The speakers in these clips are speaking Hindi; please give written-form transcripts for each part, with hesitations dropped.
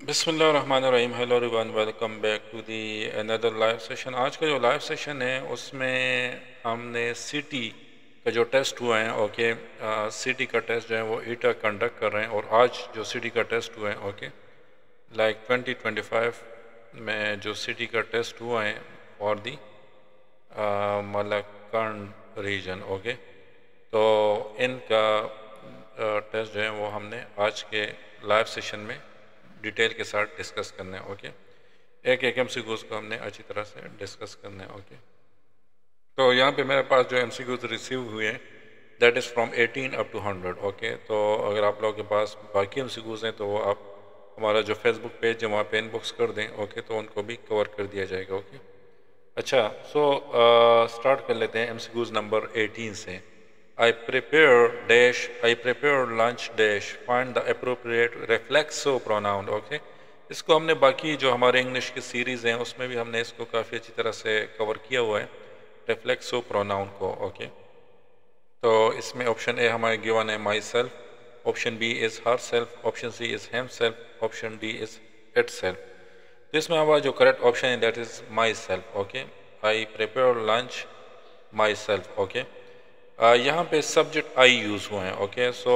बिस्मिल्लाहिर्रहमानिर्रहीम। Hello everyone, welcome back to the another live session. आज का जो लाइव सेशन है उसमें हमने सिटी का जो टेस्ट हुआ है, ओके, सिटी का टेस्ट जो है वो ईटा कंडक्ट कर रहे हैं। और आज जो सिटी का टेस्ट हुआ है, ओके, लाइक 2025 में जो सिटी का टेस्ट हुआ है फॉर दी मलक्कड़ रीजन, ओके, तो इनका टेस्ट जो है वो हमने आज के लाइव सेशन में डिटेल के साथ डिस्कस करना है, ओके। एक एक एमसीक्यूज को हमने अच्छी तरह से डिस्कस करना है, ओके। तो यहाँ पे मेरे पास जो एमसीक्यूज रिसीव हुए हैं that is from 18 up to 100, okay. तो अगर आप लोगों के पास बाकी एमसीक्यूज हैं तो वो आप हमारा जो फेसबुक पेज है वहाँ पे इनबॉक्स कर दें, ओके, तो उनको भी कवर कर दिया जाएगा, ओके। अच्छा, सो स्टार्ट कर लेते हैं एमसीक्यूज नंबर 18 से। I prepare lunch dash, find the appropriate reflexive pronoun, okay. इसको हमने बाकी जो हमारे इंग्लिश की सीरीज़ हैं उसमें भी हमने इसको काफ़ी अच्छी तरह से कवर किया हुआ है, रिफ्लेक्सिव प्रोनाउन को, ओके। तो इसमें ऑप्शन ए हमारे गिवन है myself, option B is herself, option C is himself, option D is itself. तो इसमें हमारा जो करेक्ट ऑप्शन है that is myself, okay. I prepare lunch myself, okay. यहाँ पे सब्जेक्ट आई यूज़ हुए हैं, okay. So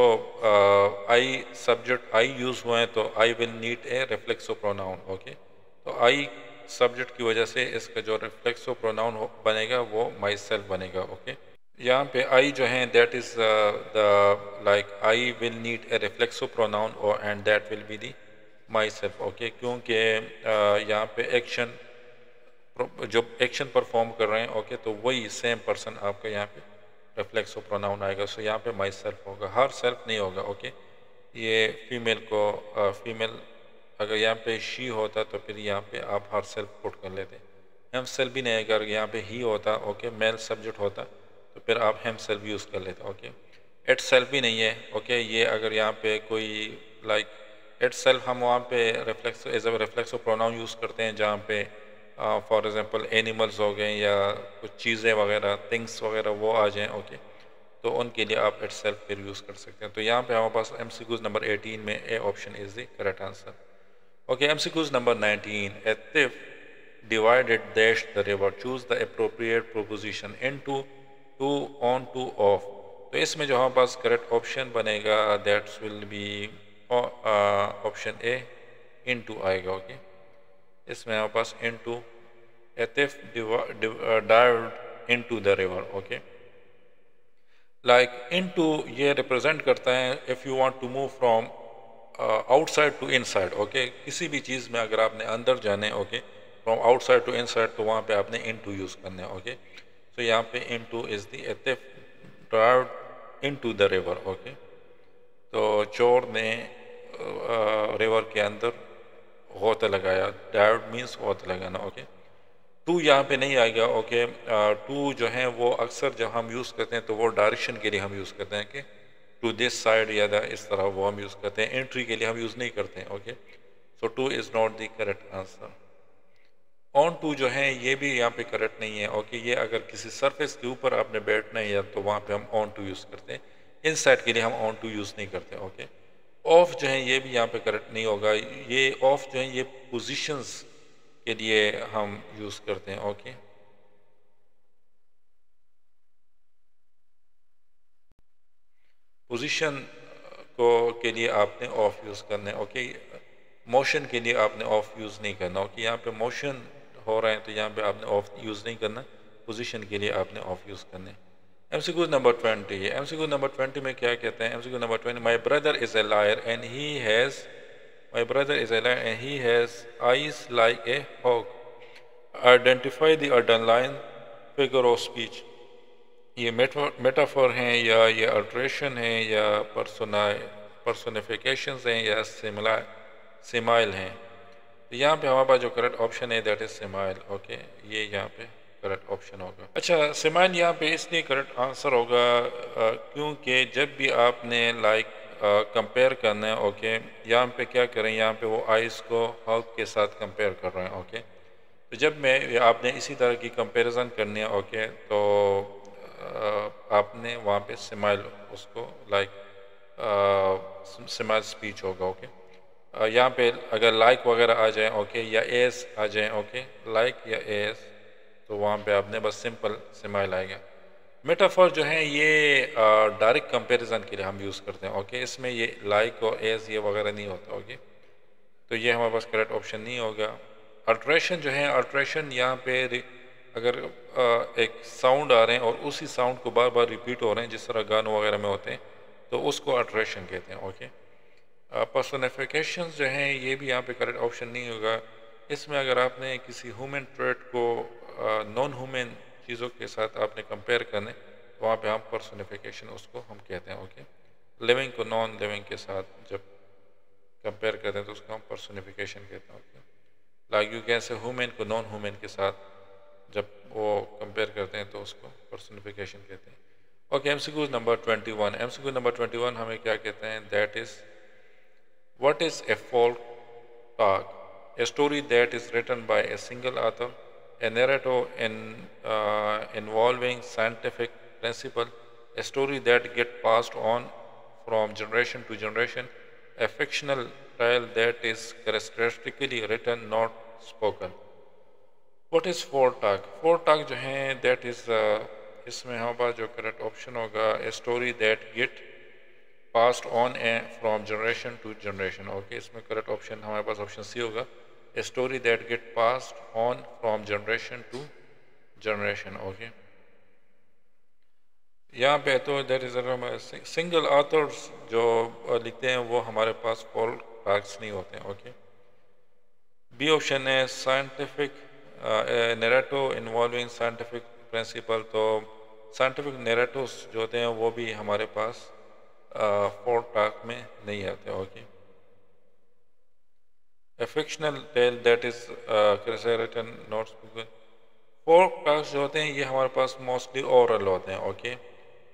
I subject I use हुए हैं तो I will need a reflexive pronoun, okay. तो आई सब्जेक्ट की वजह से इसका जो रिफ्लेक्सिव प्रोनाउन बनेगा वो माई सेल्फ बनेगा, ओके। यहाँ पे आई जो है that is the like I will need a reflexive pronoun और and that will be the myself, okay. क्योंकि यहाँ पे एक्शन जो एक्शन परफॉर्म कर रहे हैं, ओके, तो वही सेम पर्सन आपका यहाँ पे रिफ्लेक्सिव प्रोनाउन आएगा। सो यहाँ पे माई सेल्फ होगा, हर सेल्फ नहीं होगा, ओके। ये फीमेल को फीमेल अगर यहाँ पे शी होता तो फिर यहाँ पे आप हर सेल्फ पुट कर लेते। हेम सेल्फ भी नहीं आएगा, अगर यहाँ पे ही होता, ओके, मेल सब्जेक्ट होता तो फिर आप हेम सेल्फ यूज़ कर लेते, ओके। इट सेल्फ भी नहीं है, ओके। ये अगर यहाँ पे कोई लाइक इट सेल्फ हम वहाँ पे reflex as a reflexive pronoun use करते हैं जहाँ पे फॉर एग्जांपल एनिमल्स हो गए या कुछ चीज़ें वगैरह, थिंग्स वगैरह वो आ जाएं, ओके, तो उनके लिए आप इट सेल्फ फिर यूज़ कर सकते हैं। तो यहाँ पे हमारे पास एमसीक्यूज नंबर 18 में A option is the correct answer, okay. MCQs number 19, A thief divided dash the river, choose the appropriate proposition into, to, on, to, of। तो इसमें जो हमारे पास करेक्ट ऑप्शन बनेगा that's will be option A, into आएगा, ओके। इसमें हमारे पास into, a thief dived into the river, okay. Like into ये रिप्रेजेंट करता है if you want to move from outside to inside, okay. किसी भी चीज़ में अगर आपने अंदर जाने, okay, from outside to inside, तो वहाँ पे आपने इनटू यूज़ करना है, ओके। तो यहाँ पे into is the A thief derived into the river, okay. तो चोर ने रिवर के अंदर होता लगाया, ड्राइव्ड मीन्स होता लगाना, ओके। टू यहाँ पे नहीं आएगा, ओके। टू जो है वो अक्सर जब हम यूज़ करते हैं तो वो डायरेक्शन के लिए हम यूज़ करते हैं कि टू दिस साइड या इस तरह वो हम यूज़ करते हैं, एंट्री के लिए हम यूज़ नहीं करते हैं, okay. So to is not the correct answer. On to जो है ये भी यहाँ पे करेक्ट नहीं है, ओके। ये अगर किसी सरफेस के ऊपर आपने बैठना है या तो वहाँ पे हम ऑन टू यूज़ करते हैं, इन साइड के लिए हम ऑन टू यूज़ नहीं करते, ओके। ऑफ जो है ये भी यहाँ पे करेक्ट नहीं होगा, ये ऑफ जो है ये पोजिशंस के लिए हम यूज़ करते हैं, ओके। पोजीशन को के लिए आपने ऑफ यूज़ करना है, ओके। मोशन के लिए आपने ऑफ यूज़ नहीं करना, ओके। यहाँ पे मोशन हो रहा है तो यहाँ पे आपने ऑफ यूज़ नहीं करना, पोजीशन के लिए आपने ऑफ यूज़ करना है। एमसीक्यू नंबर 20, एमसीक्यू नंबर 20 में क्या कहते हैं? MCQ number 20, my brother is a liar and he has, my brother is a liar and he has eyes like a hawk, identify the underline figure of speech. ये मेटाफर हैं या ये अल्ट्रेशन है या पर्सोनिफिकेशंस हैं या सिमाइल हैं। तो यहाँ पे हमारे पास जो करेक्ट ऑप्शन है दैट इज सिमाइल, ओके। ये यहाँ पे करेक्ट ऑप्शन होगा। अच्छा, सिमाइल यहाँ पे इसलिए करेक्ट आंसर होगा क्योंकि जब भी आपने लाइक कंपेयर करना है, ओके, यहाँ पे क्या करें, यहाँ पे वो आइस को हॉक के साथ कंपेयर कर रहे हैं, ओके। तो जब मैं आपने इसी तरह की कंपैरिजन करनी है, ओके, तो आपने वहाँ पे स्माइल उसको लाइक स्माइल स्पीच होगा, ओके। यहाँ पे अगर लाइक वगैरह आ जाए ओके या एस आ जाए ओके लाइक या एस तो वहाँ पे आपने बस सिंपल स्माइल आएगा। मेटाफर जो है ये डायरेक्ट कंपैरिजन के लिए हम यूज़ करते हैं ओके। इसमें ये लाइक और एस ये वगैरह नहीं होता ओके, तो ये हमारे पास करेक्ट ऑप्शन नहीं होगा। अल्ट्रेशन जो है अल्ट्रेशन यहाँ पे अगर एक साउंड आ रहे हैं और उसी साउंड को बार बार रिपीट हो रहे हैं जिस तरह गानों वगैरह में होते हैं तो उसको अल्ट्रेशन कहते हैं ओके। पर्सोनिफिकेशन जो हैं ये भी यहाँ पे करेक्ट ऑप्शन नहीं होगा। इसमें अगर आपने किसी ह्यूमन ट्रेट को नॉन ह्यूमन चीज़ों के साथ आपने कंपेयर करने तो वहाँ पे हम पर्सोनिफिकेशन उसको हम कहते हैं ओके। लिविंग को नॉन लिविंग के साथ जब कंपेयर करते हैं तो उसको हम पर्सोनिफिकेशन कहते हैं ओके। लाइक यू कैन से ह्यूमन को नॉन ह्यूमन के साथ जब वो कंपेयर करते हैं तो उसको पर्सोनिफिकेशन कहते हैं okay. MCQ number 21, MCQ number 21 हमें क्या कहते हैं, that is what is a folk talk? A story that is written by a single author, a narrative involving scientific principle, a story that gets passed on from generation to generation, a fictional tale that is characteristically written, not spoken. What is folk talk? Folk talk जो है that is इसमें हमारे पास जो करेक्ट ऑप्शन होगा, a story that get passed on from generation to generation okay. इसमें करेक्ट ऑप्शन हमारे पास ऑप्शन सी होगा, a story that get passed on from generation to generation okay. यहाँ पे तो दैट इज सिंगल ऑथर्स जो लिखते हैं वो हमारे पास folk talks नहीं होते हैं ओके। बी ऑप्शन है scientific narrative involving scientific principle, तो साइंटिफिक नैरेटिव्स जो होते हैं वो भी हमारे पास folk talk में नहीं आते okay. A fictional tale that is written not spoken. folk talks जो होते हैं ये हमारे पास मोस्टली ओरल होते हैं ओके,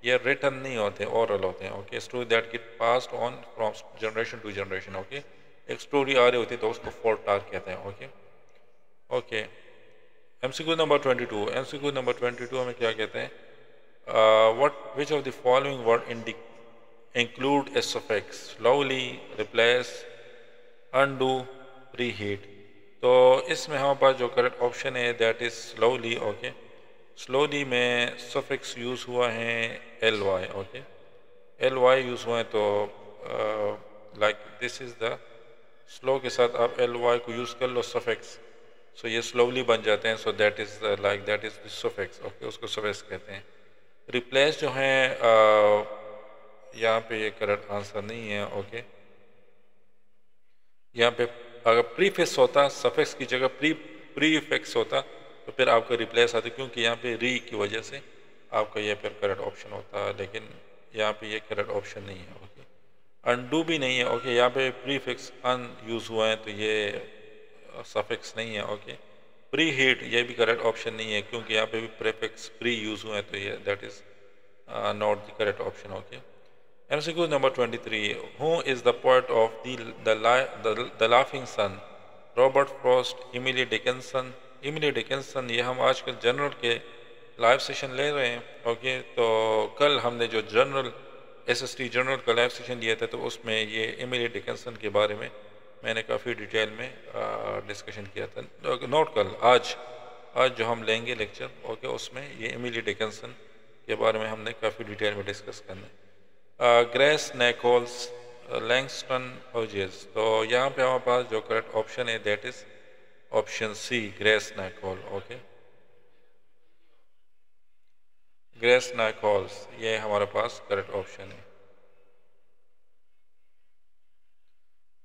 ये रिटन नहीं होते, ओरल होते हैं okay. Story that get passed on from generation to generation okay. एक स्टोरी आ रही होती है तो उसको folk talk कहते हैं okay okay. MCQ number 22, MCQ number 22 हमें क्या कहते हैं, what which of the following word include a suffix, slowly, replace, undo, preheat। तो इसमें हमारे पास जो करेक्ट ऑप्शन है that is slowly okay. Slowly में सफिक्स यूज़ हुआ है L Y okay, L Y use हुआ है तो like this is the slow के साथ आप एल वाई को यूज़ कर लो सफिक्स, सो ये स्लोली बन जाते हैं, so that is like that is the suffix okay, उसको सफिक्स कहते हैं। रिप्लेस जो है यहाँ पे ये करेक्ट आंसर नहीं है ओके। यहाँ पे अगर प्रीफिक्स होता सफिक्स की जगह प्रीफिक्स होता तो फिर आपका रिप्लेस आता, क्योंकि यहाँ पे री की वजह से आपका ये फिर करेक्ट ऑप्शन होता, लेकिन यहाँ पे ये करेक्ट ऑप्शन नहीं है ओके। अनडू भी नहीं है ओके, यहाँ पे प्रीफिक्स अन यूज़ हुआ है तो ये सफिक्स नहीं है ओके। प्री हीट ये भी करेक्ट ऑप्शन नहीं है क्योंकि यहाँ पे भी प्रीफिक्स प्री यूज़ हुआ है तो ये that is not the correct option okay. MCQ number 23. Who is the poet of the Laughing Sun? Robert Frost, Emily Dickinson. Emily Dickinson ये हम आजकल जनरल के लाइव सेशन ले रहे हैं ओके। तो कल हमने जो जनरल SST जनरल का लाइव सेशन लिया था तो उसमें ये एमिली डिकिंसन के बारे में मैंने काफ़ी डिटेल में डिस्कशन किया था। नोट कल आज जो हम लेंगे लेक्चर ओके उसमें ये एमिली डिकिंसन के बारे में हमने काफ़ी डिटेल में डिस्कस करना है। ग्रेस नैकोल्स, लैंगस्टन होजेस, तो यहाँ पे हमारे पास जो करेक्ट ऑप्शन है that is option C Grace Nichol okay. Grace Nichols ये हमारे पास करेक्ट ऑप्शन है।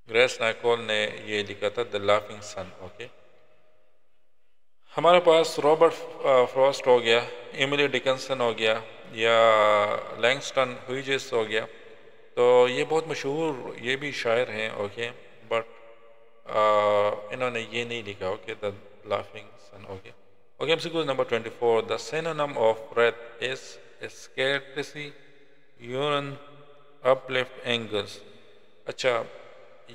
ग्रेस नैकोल ने ये लिखा था द लाफिंग सन ओके। हमारे पास रॉबर्ट फ्रॉस्ट हो गया, एमिली डिकिंसन हो गया या लैंगस्टन ह्यूजेस हो गया, तो ये बहुत मशहूर ये भी शायर हैं ओके, बट इन्होंने ये नहीं लिखा okay the laughing son okay okay. MCQ number 24. The synonym of breath is scarcity, urine, uplift, angers. अच्छा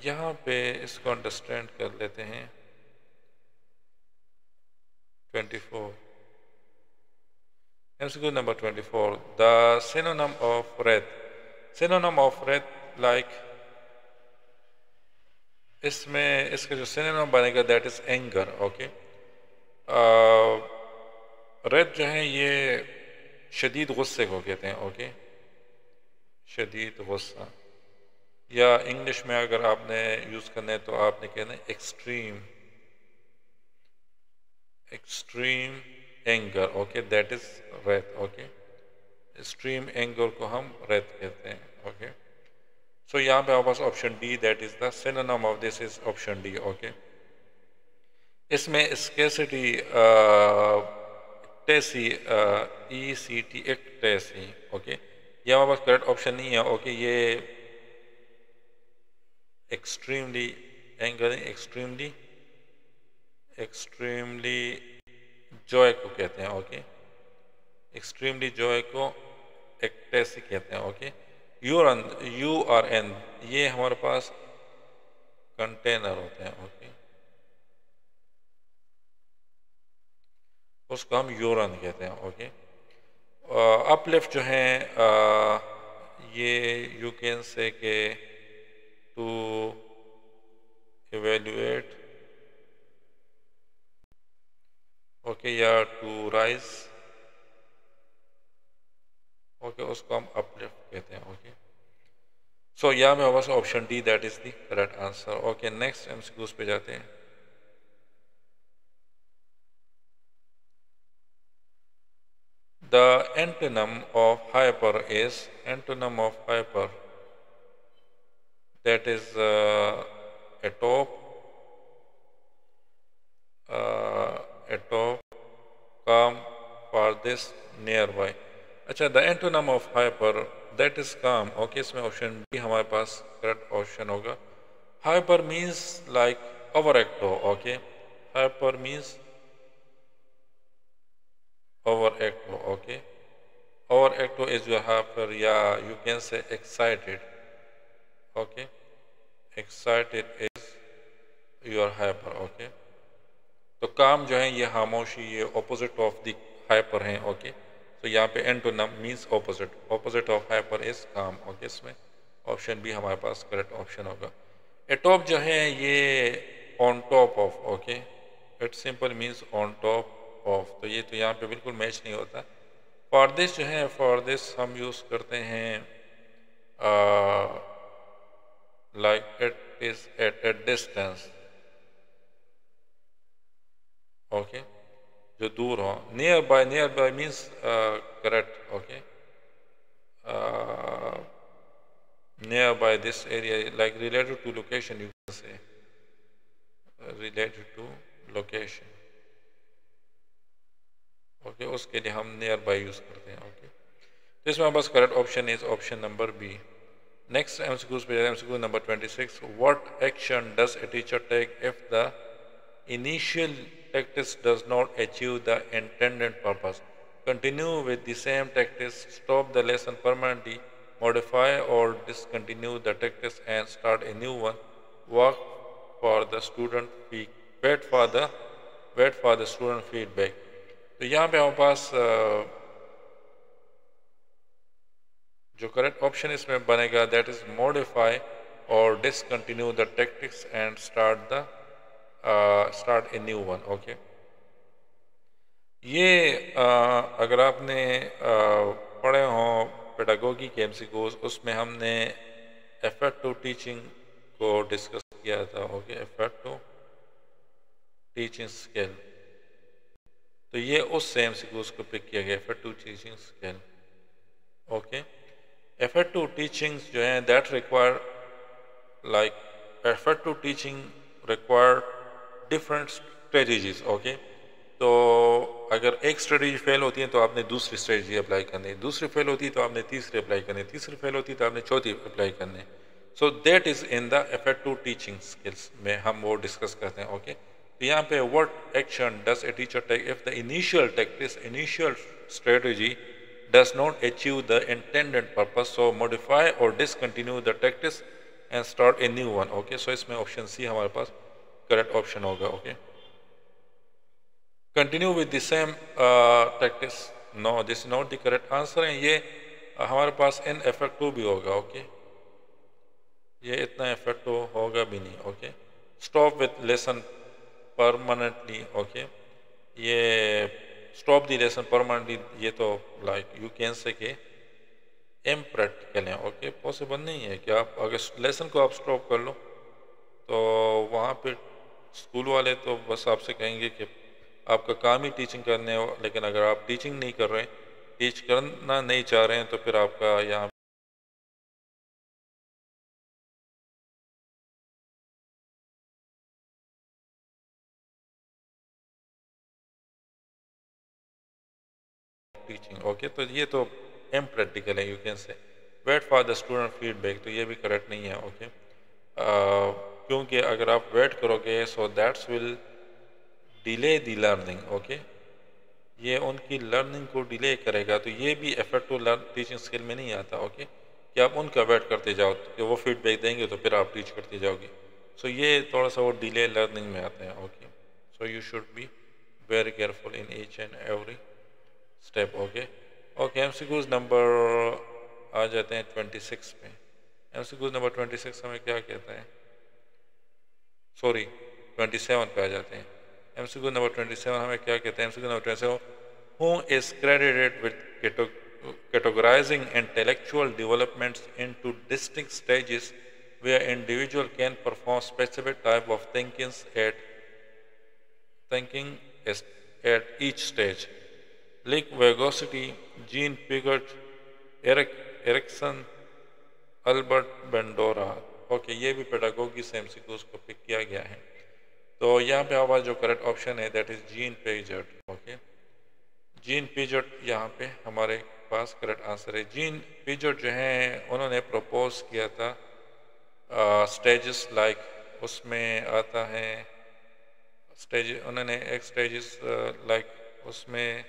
यहाँ पे इसको अंडरस्टैंड कर लेते हैं। 24. MCQ number 24. The synonym of wrath. Synonym of wrath like इसमें इसका जो सिनोनिम बनेगा दैट इज एंगर। ओके, रद जो है ये शदीद गुस्से को कहते हैं। ओके, शदीद गुस्सा, या इंग्लिश में अगर आपने यूज़ करना है तो आपने कहना है extreme, extreme anger. Okay, that is wrath. Okay, extreme anger को हम रैथ कहते हैं। ओके, सो यहाँ पे हमारे पास option D that is the synonym of this is option D. Okay, इसमें स्केसिटी टेसी, ई सी टी टेसी। ओके, ये हमारे पास करेक्ट ऑप्शन नहीं है। ओके, ये extremely anger, extremely, extremely joy को कहते हैं। ओके, एक्सट्रीमली जॉय को एक्टेसी कहते हैं। ओके, यू आर एन ये हमारे पास कंटेनर होते हैं। ओके, उसको हम यूरन कहते हैं। ओके, अपलिफ्ट जो है ये यू कैन से के टू इवेल्युएट। ओके, या टू राइज। ओके, उसको हम अपलिफ्ट कहते हैं। ओके, सो यहाँ में हमारे option D that is the correct answer. Okay, next MCQs पे जाते हैं। The antonym of hyper is antonym of hyper, that is atop, atop, calm, farthest, nearby। अच्छा, the antonym of hyper that is calm। Okay, इसमें ऑप्शन बी हमारे पास करेक्ट ऑप्शन होगा। hyper means like overactive। Okay, hyper means overactive। Okay, overactive is your hyper, या you can say excited। Okay, excited is your hyper। Okay, तो काम जो है ये खामोशी, ये ऑपोजिट ऑफ द हाइपर हैं। ओके, तो यहाँ पे antonym means opposite, opposite of hyper is काम। ओके, इसमें ऑप्शन बी हमारे पास करेक्ट ऑप्शन होगा। एटॉप जो है ये on top of. Okay, it simple means on top of, तो ये तो यहाँ पे बिल्कुल मैच नहीं होता। फारदेस्ट जो है, फारदेस्ट हम यूज़ करते हैं like it is at a distance. Okay, जो दूर हो। Nearby means correct. Okay, nearby this area, like related to location, you can say related to location. Okay, उसके लिए हम नियर बाय यूज करते हैं। ओके, तो इसमें बस correct option is option number B. Next MCQs पे MCQ number 26। What action does a teacher take if the initial tactics does not achieve the intended purpose? Continue with the same tactics, stop the lesson permanently, modify or discontinue the tactics and start a new one, work for the student feedback, wait for the student feedback। तो यहाँ पे हमारे पास जो करेक्ट ऑप्शन इसमें बनेगा दैट इज मॉडिफाई और discontinue the tactics and start a new one। Okay, ये अगर आपने पढ़े हों पेडागोगी के एमसीक्यूज, उसमें हमने इफेक्टिव टीचिंग को डिस्कस किया था। ओके, इफेक्टिव टीचिंग स्किल, तो ये उस एमसीक्यूज को पिक किया गया, effective teaching skill. Okay, effective teaching जो है that require like effective teaching require different strategies. Okay, तो अगर एक स्ट्रेटजी फेल होती है तो आपने दूसरी स्ट्रेटजी अप्लाई करनी है, दूसरी फेल होती है तो आपने तीसरी अप्लाई करनी है, तीसरी फेल होती है तो आपने चौथी अप्लाई करनी है। So that is in the effective teaching skills में हम वो डिस्कस करते हैं। ओके, तो यहाँ पे what action does a teacher take if the initial tactics, initial strategy does not achieve the intended purpose, so modify or discontinue the tactics and start a new one। okay, so इसमें ऑप्शन सी हमारे पास करेक्ट ऑप्शन होगा। Okay, continue with the same tactics, no this is not the correct answer है। ये हमारे पास इनइफेक्टिव भी होगा। ओके, ये इतना इफेक्टिव होगा भी नहीं। Okay, stop with lesson permanently, okay. ये स्टॉप द लेसन परमानेंटली, ये तो लाइक यू कैन से कि इम्प्रैक्टिकल है, ओके। पॉसिबल नहीं है कि आप अगर लेसन को आप स्टॉप कर लो तो वहाँ पे स्कूल वाले तो बस आपसे कहेंगे कि आपका काम ही टीचिंग करने हो, लेकिन अगर आप टीचिंग नहीं कर रहे, टीच करना नहीं चाह रहे हैं, तो फिर आपका यहाँ टीचिंग, ओके। तो ये तो इम्प्रैक्टिकल है, you can say wait for the student feedback, तो ये भी करेक्ट नहीं है, ओके। क्योंकि अगर आप वेट करोगे so that's will delay the learning, okay. ये उनकी लर्निंग को डिले करेगा, तो ये भी इफेक्टिव लर्न टीचिंग स्किल में नहीं आता, ओके। कि आप उनका वेट करते जाओ कि वो फीडबैक देंगे तो फिर आप टीच करते जाओगे, सो ये थोड़ा सा वो डिले लर्निंग में आते हैं, okay. So you should be very careful in each and every step, okay. Okay, MCQs number आ जाते हैं 26 पे। एमसीक्यूज नंबर 26 हमें क्या कहता है, सॉरी 27 पे आ जाते हैं। एमसीक्यू नंबर 27 हमें क्या कहते हैं, MCQ number 27, who is credited with categorizing intellectual developments into distinct stages where individual can perform specific type of thinking at each stage. Lick Vygotsky, Jean Piaget, Erikson, Albert Bandura, okay. ये भी पेडागोगी से एमसीक्यूज को पिक किया गया है। तो यहाँ पे हमारा जो करेक्ट ऑप्शन है that is Jean Piaget, okay. Jean Piaget यहाँ पे हमारे पास करेक्ट आंसर है। जीन पिएगेट जो है उन्होंने प्रपोज किया था स्टेजेस लाइक, उसमें आता है स्टेज, उन्होंने एक स्टेजेस लाइक उसमें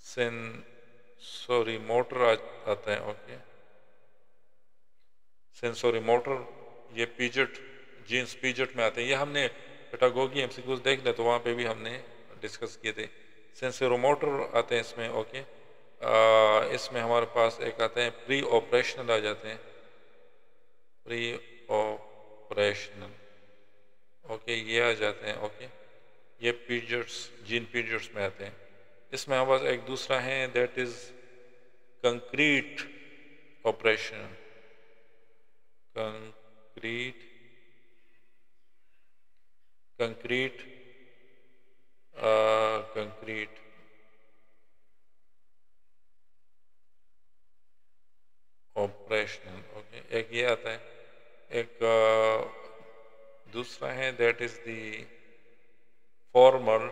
सेंसोरी मोटर आता है, ओके। सेंसोरी मोटर, ये पीजेट जीन्स पीजेट में आते हैं। ये हमने पेडागोगी एमसीक्यूज देख ले तो वहाँ पे भी हमने डिस्कस किए थे। सेंसोरी मोटर आते हैं इसमें, ओके। इसमें हमारे पास एक आते हैं प्री ऑपरेशनल आ जाते हैं, प्री ऑपरेशनल, ओके, ये आ जाते हैं, ओके। ये पीजेट्स जीन पीजेट्स में आते हैं। इसमें हमारे पास एक दूसरा है that is concrete operation, concrete operational, okay. एक ये आता है, एक दूसरा है that is the formal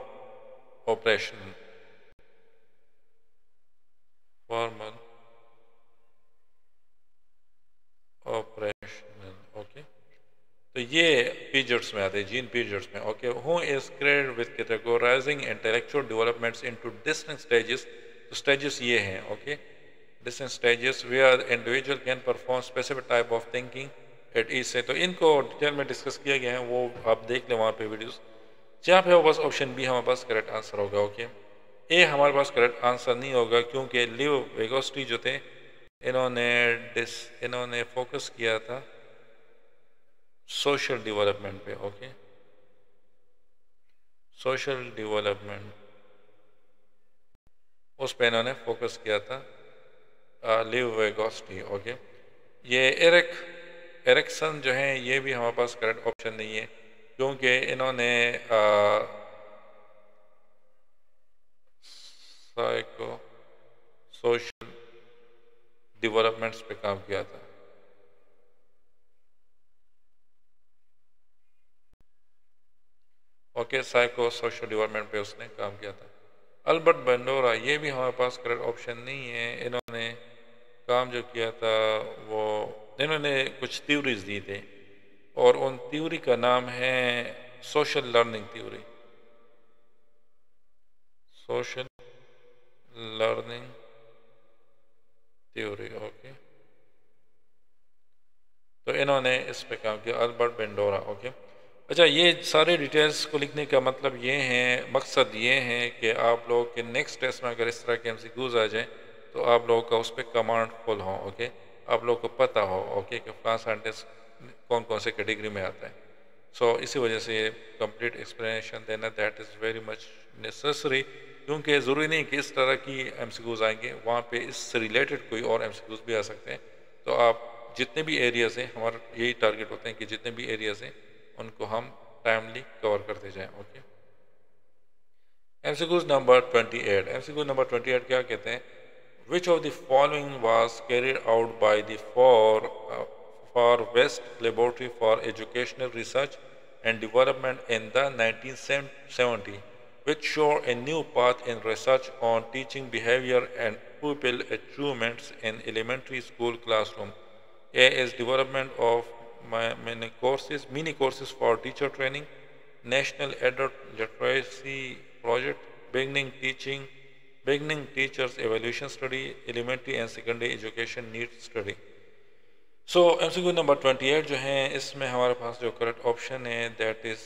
operational, formal operational, okay. तो ये पीरियड्स में आते हैं, जीन पीरियड्स में, okay. Who is credited with categorizing intellectual developments into distinct stages, तो स्टेजेस ये हैं, okay. Distinct stages where individual can perform specific type of thinking at each से, तो इनको डिटेल में डिस्कस किया गया है, वो आप देख लें वहाँ पे वीडियोस। जहाँ पे बस ऑप्शन बी हमारे पास करेक्ट आंसर होगा, ओके। ए हमारे पास करेक्ट आंसर नहीं होगा क्योंकि लिव वेगोस्टी जो थे इन्होंने फोकस किया था सोशल डेवलपमेंट पे, ओके। सोशल डेवलपमेंट उस पे इन्होंने फोकस किया था, लिव वेगोस्टी, ओके। ये एरिक्सन जो है ये भी हमारे पास करेक्ट ऑप्शन नहीं है क्योंकि इन्होंने साइको सोशल डेवलपमेंट्स पे काम किया था, ओके। साइको सोशल डेवलपमेंट पे उसने काम किया था। अल्बर्ट बेंडोरा, ये भी हमारे पास करेक्ट ऑप्शन नहीं है। इन्होंने काम जो किया था वो इन्होंने कुछ थ्योरीज दी थी और उन थ्योरी का नाम है social learning theory, social learning theory, okay. तो इन्होंने इस पे काम किया, अल्बर्ट बेंडोरा, ओके। अच्छा, ये सारे डिटेल्स को लिखने का मतलब ये है, मकसद ये है कि आप लोग के नेक्स्ट टेस्ट में अगर इस तरह के एमसीक्यूज आ जाएं तो आप लोगों का उस पर कमांड फुल हो, ओके। आप लोग को पता हो, ओके, कि फलां साइंटिस्ट कौन कौन से कैटेगरी में आता है। सो इसी वजह से ये कंप्लीट एक्सप्लेनेशन देना that is very much necessary, क्योंकि ज़रूरी नहीं कि इस तरह की MCQs आएंगे, वहाँ पे इससे रिलेटेड कोई और MCQs भी आ सकते हैं। तो आप जितने भी एरियाज़ हैं, हमारा यही टारगेट होते हैं कि जितने भी एरियाज़ हैं उनको हम टाइमली कवर करते जाएँ। Okay, MCQs number 28। MCQ number 28 क्या कहते हैं? Which of the following was carried out by the Far West Laboratory for Educational Research and Development in the 1970, which show a new path in research on teaching behavior and pupil achievements in elementary school classroom? A is development of mini courses for teacher training, National Adult Literacy Project, beginning teachers evaluation study, elementary and secondary education needs study. So MCQ number 28 जो है, इसमें हमारे पास जो करेक्ट ऑप्शन है that is,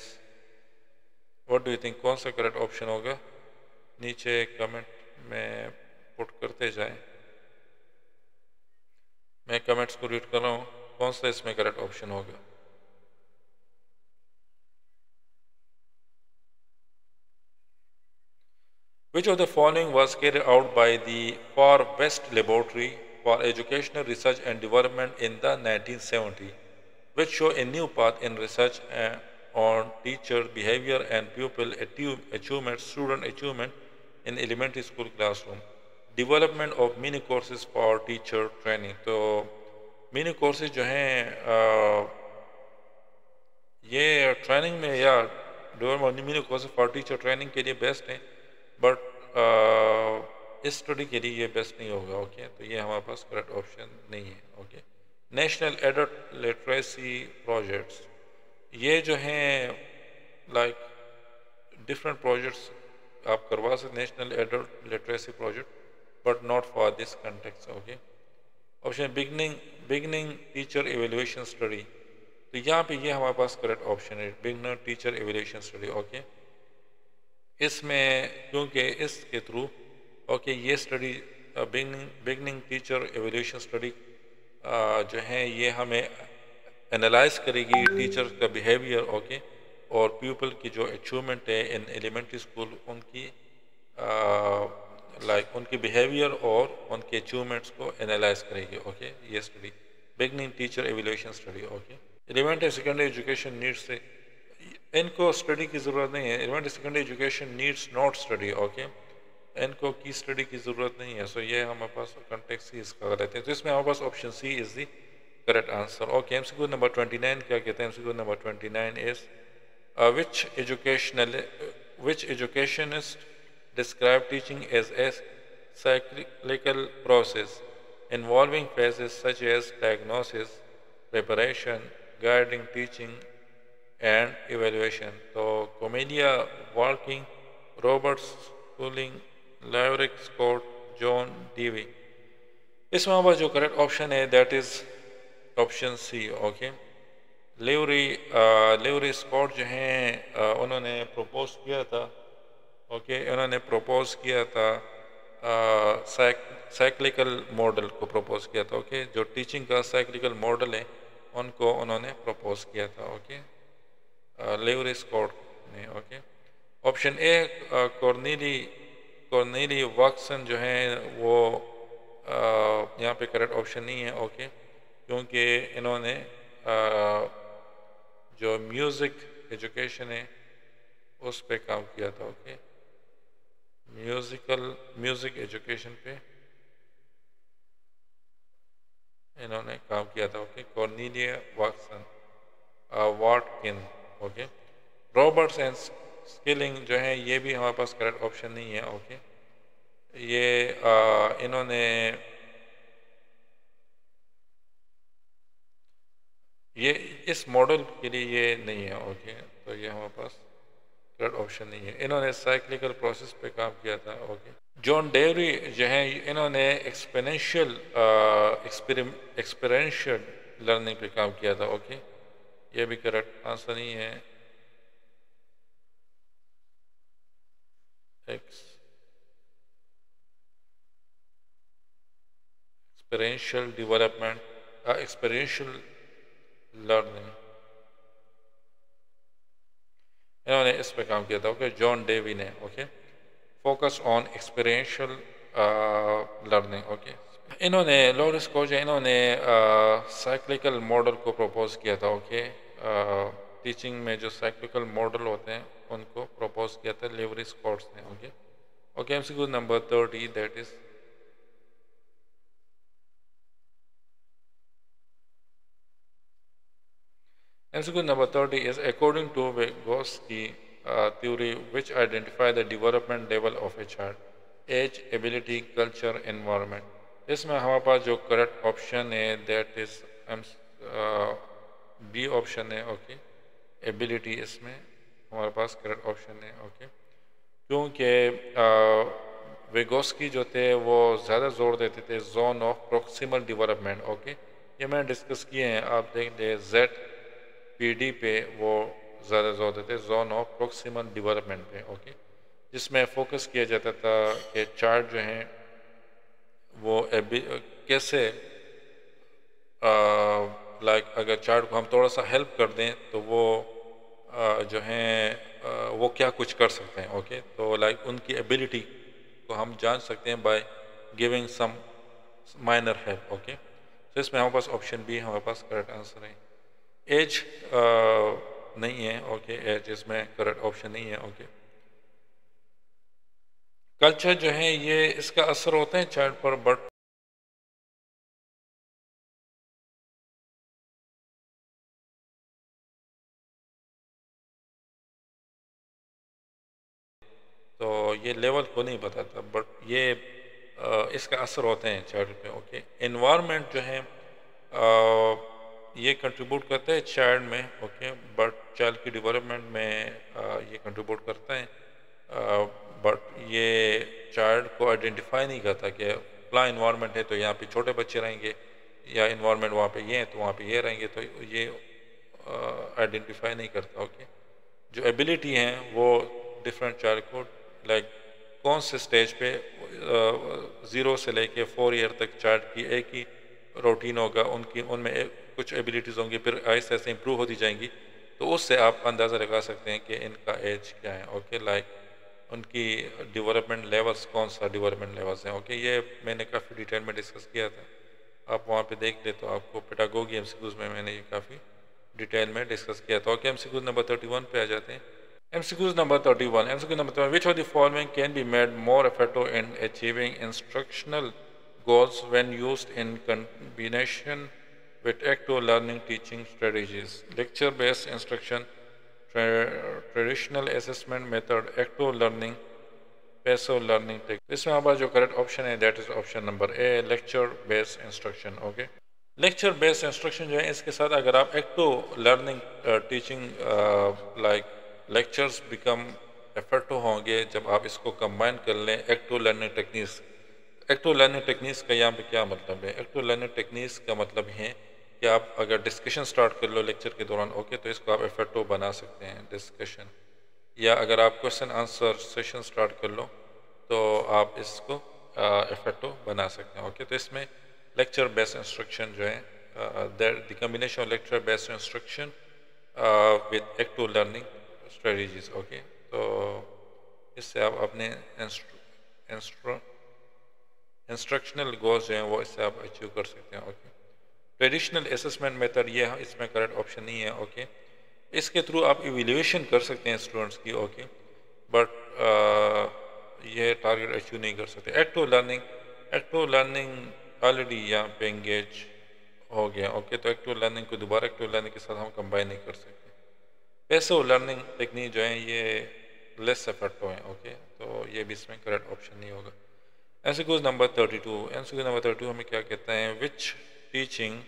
what do you think, कौन सा करेक्ट ऑप्शन होगा? नीचे कमेंट में पुट करते जाएं, मैं कमेंट्स को रीड कर रहा हूँ, कौन सा इसमें करेक्ट ऑप्शन होगा? Which of the following was carried out by the Far West Laboratory for Educational Research and Development in the 1970s, which show a new path in research on teacher behavior and pupil achievement, student achievement in elementary school classroom? Development of mini courses for teacher training. तो मिनी कोर्सेज जो हैं ये ट्रेनिंग में या development mini courses for teacher training के लिए बेस्ट हैं, बट इस स्टडी के लिए ये बेस्ट नहीं होगा। ओके, तो ये हमारे पास करेक्ट ऑप्शन नहीं है। Okay, national adult literacy projects, ये जो हैं लाइक डिफरेंट प्रोजेक्ट्स आप करवा सकते, national adult literacy project, but not for this context. Okay, option beginning teacher evaluation study, तो यहाँ पे ये हमारे पास करेक्ट ऑप्शन है, beginner teacher evaluation study. Okay, इसमें क्योंकि इसके थ्रू ओके ये study beginning teacher evaluation study जो है ये हमें एनालाइज करेगी टीचर का बिहेवियर, ओके, और पीपल की जो अचीवमेंट है इन एलिमेंट्री स्कूल उनकी उनकी बिहेवियर और उनके अचीवमेंट्स को एनालाइज करेगी। ओके, ये study beginning teacher evaluation study. Okay, elementary secondary education needs से इनको स्टडी की ज़रूरत नहीं है, elementary secondary education needs not study. Okay, इनको की स्टडी की ज़रूरत नहीं है। सो ये हमारे पास कॉन्टेक्स्ट ही इसका गलत है, तो इसमें हमारे पास option C is the correct answer. Okay, MCQ number 29 क्या कहते हैं? MCQ number 29 is which educationist describe teaching as a cyclical process involving phases such as diagnosis, preparation, guiding, teaching, and evaluation. So, Comedia Walking, Roberts Schooling, Laverick Scott, John Dewey. इसमें हमारा जो करेक्ट ऑप्शन है that is option C. Okay, Lavery Scott जो हैं उन्होंने प्रपोज किया था, ओके, उन्होंने प्रपोज किया था साइक्लिकल मॉडल को प्रपोज किया था। ओके, जो टीचिंग का साइक्लिकल मॉडल है उनको उन्होंने प्रपोज किया था। ओके, लेवरी स्कॉट ने। ओके, ऑप्शन ए कॉर्नेली वॉटसन जो हैं वो यहाँ पे करेक्ट ऑप्शन नहीं है। ओके, क्योंकि इन्होंने जो म्यूज़िक एजुकेशन है उस पे काम किया था। ओके, म्यूज़िक एजुकेशन पे इन्होंने काम किया था। Okay, Cornelia Watkin. Okay, Roberts and Skilling जो है ये भी हमारे पास करेक्ट ऑप्शन नहीं है। ओके, ये इन्होंने ये इस मॉडल के लिए ये नहीं है। ओके, तो ये हमारे पास करेक्ट ऑप्शन नहीं है, इन्होंने साइक्लिकल प्रोसेस पे काम किया था। ओके, जॉन डेवरी जो है इन्होंने एक्सपेरेंशियल लर्निंग पे काम किया था। ओके, ये भी करेक्ट आंसर नहीं है। एक्सपेरेंशियल लर्निंग, इन्होंने इस पे काम किया था। ओके, जॉन डेवी ने। Okay, focus on experiential learning. Okay, इन्होंने लॉरेंस कोच इन्होंने साइक्लिकल मॉडल को प्रपोज किया था। ओके, टीचिंग में जो साइक्लिकल मॉडल होते हैं उनको प्रपोज किया था लेवरिस कोट्स ने। Okay okay, MCQ number 30, that is MCQ number 30 is according to Vygotsky theory, which identify the development level of a child: age, ability, culture, environment. इसमें हमारे पास जो करेक्ट ऑप्शन है दैट इज बी ऑप्शन है। ओके, एबिलिटी इसमें हमारे पास करेक्ट ऑप्शन है। ओके, क्योंकि वेगोस्की जो थे वो ज़्यादा जोर देते थे zone of proximal development. Okay, ये मैंने डिस्कस किए हैं, आप देख लें जेड पीडी पे वो ज़्यादा जोर देते जोन ऑफ प्रोक्सिमल डेवलपमेंट पे। ओके, जिसमें फोकस किया जाता था कि चार्ट जो हैं वो कैसे लाइक अगर चार्ट को हम थोड़ा सा हेल्प कर दें तो वो जो हैं वो क्या कुछ कर सकते हैं। ओके, तो लाइक उनकी एबिलिटी को हम जान सकते हैं by giving some minor help. Okay, तो इसमें हमारे पास ऑप्शन बी हमारे पास करेक्ट आंसर है। एज नहीं है। ओके, एज इसमें करेक्ट ऑप्शन नहीं है। ओके, कल्चर जो है ये इसका असर होता है चार्ट पर, बट तो ये लेवल को नहीं बताता, बट ये इसका असर होते हैं चाइल्ड पे। ओके, एनवायरनमेंट जो है ये कंट्रीब्यूट करता है चाइल्ड में। ओके, बट चाइल्ड की डेवलपमेंट में ये कंट्रीब्यूट करता है, बट ये चाइल्ड को आइडेंटिफाई नहीं करता कि फला इन्वायरमेंट है तो यहाँ पे छोटे बच्चे रहेंगे, या इन्वायरमेंट वहाँ पे ये है तो वहाँ पे ये रहेंगे, तो ये आइडेंटिफाई नहीं करता। ओके, जो एबिलिटी हैं वो डिफरेंट चाइल्ड को लाइक कौन से स्टेज पे 0 से लेके 4 ईयर तक चार्ट की एक ही रूटीन होगा, उनकी उनमें कुछ एबिलिटीज़ होंगी, फिर आहिस्ते आहिस्ते इंप्रूव होती जाएंगी, तो उससे आप अंदाज़ा लगा सकते हैं कि इनका एज क्या है। ओके, लाइक उनकी डेवलपमेंट लेवल्स कौन सा डेवलपमेंट लेवल्स हैं। ओके, ये मैंने काफ़ी डिटेल में डिस्कस किया था, आप वहाँ पे देख ले तो आपको पेडागोगी एमसीक्यूज़ में मैंने ये काफ़ी डिटेल में डिस्कस किया था। ओके, एमसीक्यूज़ नंबर 31 पे आ जाते हैं। MCQs number 31. MCQ number 31. Which of the following can be made more effective in achieving instructional goals when used in combination with active learning teaching strategies? Lecture-based instruction, traditional assessment method, active learning, passive learning technique. इसमें हमारा जो correct option है that is option number A, lecture-based instruction. Okay. Lecture based instruction जो है इसके साथ अगर आप active learning teaching like lectures become effective होंगे जब आप इसको कंबाइन कर लें active learning techniques. Active learning techniques का यहाँ पे क्या मतलब है? एक्टिव लर्निंग टेक्निक्स का मतलब है कि आप अगर डिस्कशन स्टार्ट कर लो लेक्चर के दौरान, ओके, तो इसको आप इफेक्टिव बना सकते हैं डिस्कशन, या अगर आप क्वेश्चन आंसर सेशन स्टार्ट कर लो तो आप इसको इफेक्टिव बना सकते हैं। ओके, तो इसमें lecture based instruction जो है the combination of lecture based instruction with active learning strategies। Okay, तो इससे आप अपने इंस्ट्रक्शनल गोल्स जो हैं वो इससे आप अचीव कर सकते हैं। ओके, ट्रेडिशनल असेसमेंट मेथड ये इसमें करेक्ट ऑप्शन नहीं है। ओके, इसके थ्रू आप इवेल्युएशन कर सकते हैं स्टूडेंट्स की। ओके, बट ये टारगेट अचीव नहीं कर सकते। एक्टिव लर्निंग ऑलरेडी यहाँ पे एंगेज हो गया। ओके, तो एक्टिव लर्निंग को दोबारा एक्टिव लर्निंग के साथ हम कंबाइन नहीं कर सकते। पैसिव लर्निंग टेक्निक जो है ये लेस इफेक्टिव है। ओके, तो ये भी इसमें करेक्ट ऑप्शन नहीं होगा। एमसीक्यू नंबर 32 हमें क्या कहता है? Which teaching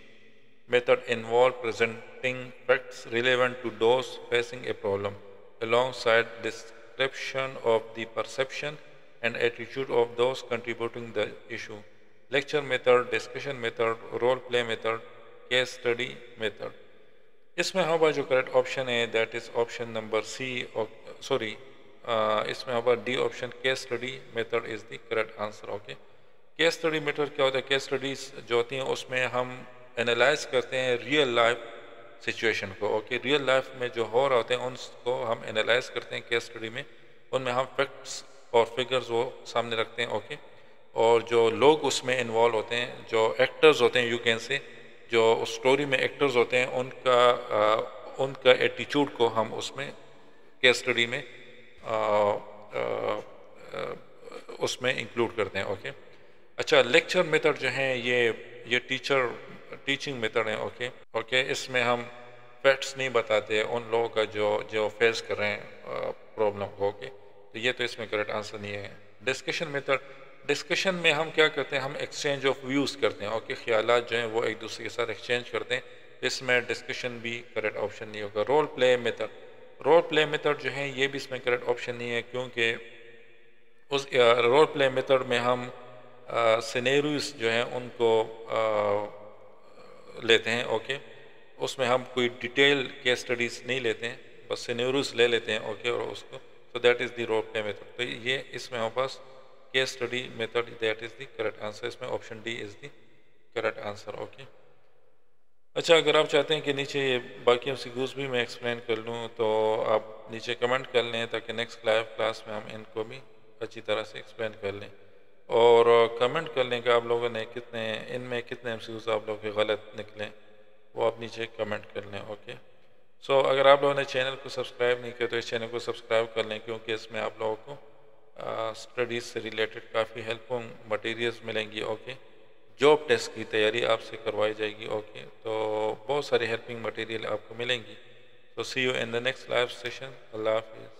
method involve presenting facts relevant to those facing a problem alongside description of the perception and attitude of those contributing the issue? Lecture method, discussion method, role play method, case study method. इसमें हमारा जो करेक्ट ऑप्शन है that is option number C, sorry इसमें हमारा D option, case study method is the correct answer. Okay, case study method क्या होता है? केस स्टडीज जो होती हैं उसमें हम एनालाइज करते हैं रियल लाइफ सिचुएशन को। ओके, रियल लाइफ में जो हो रहा होते हैं उनको हम एनालाइज करते हैं केस स्टडी में, उनमें हम फैक्ट्स और फिगर्स वो सामने रखते हैं। ओके, और जो लोग उसमें इन्वॉल्व होते हैं, जो एक्टर्स होते हैं, यू कैन से जो स्टोरी में एक्टर्स होते हैं, उनका एटीट्यूड को हम उसमें केस स्टडी में उसमें इंक्लूड करते हैं। ओके, अच्छा, लेक्चर मेथड जो है ये टीचिंग मेथड है। ओके ओके, इसमें हम फैक्ट्स नहीं बताते उन लोगों का जो जो फेस कर रहे हैं प्रॉब्लम को। ओके, तो ये तो इसमें करेक्ट आंसर नहीं है। डिस्कशन मेथड, डिस्कशन में हम क्या करते हैं, हम एक्सचेंज ऑफ व्यूज़ करते हैं। ओके, ख्यालात जो हैं वो एक दूसरे के साथ एक्सचेंज करते हैं, इसमें डिस्कशन भी करेक्ट ऑप्शन नहीं होगा। Role play method, role play method जो है ये भी इसमें करेक्ट ऑप्शन नहीं है, क्योंकि उस रोल प्ले मेथड में हम सिनेरियोस जो हैं उनको लेते हैं। ओके, उसमें हम कोई डिटेल केस स्टडीज़ नहीं लेते हैं, बस सिनेरियोस ले लेते हैं। ओके, और उसको, so that is the role play method। तो ये इसमें हमारे पास case study method, that is the correct answer. इसमें option D is the correct answer. Okay, अच्छा, अगर आप चाहते हैं कि नीचे ये बाकी एमसीक्यूज़ भी मैं एक्सप्लेन कर लूँ तो आप नीचे कमेंट कर लें, ताकि नेक्स्ट लाइव क्लास में हम इनको भी अच्छी तरह से एक्सप्लेन कर लें। और कमेंट कर लें कि आप लोगों ने इनमें कितने एमसीक्यूज़ आप लोगों के गलत निकले, वो आप नीचे कमेंट कर लें। ओके, सो अगर आप लोगों ने चैनल को सब्सक्राइब नहीं किया तो इस चैनल को सब्सक्राइब कर लें, क्योंकि इसमें आप लोगों को स्टडीज़ से रिलेटेड काफ़ी हेल्पफुल मटेरियल्स मिलेंगी। ओके, जॉब टेस्ट की तैयारी आपसे करवाई जाएगी। ओके, तो बहुत सारी हेल्पिंग मटेरियल आपको मिलेंगी। तो see you in the next live session. अल्लाह हाफिज़।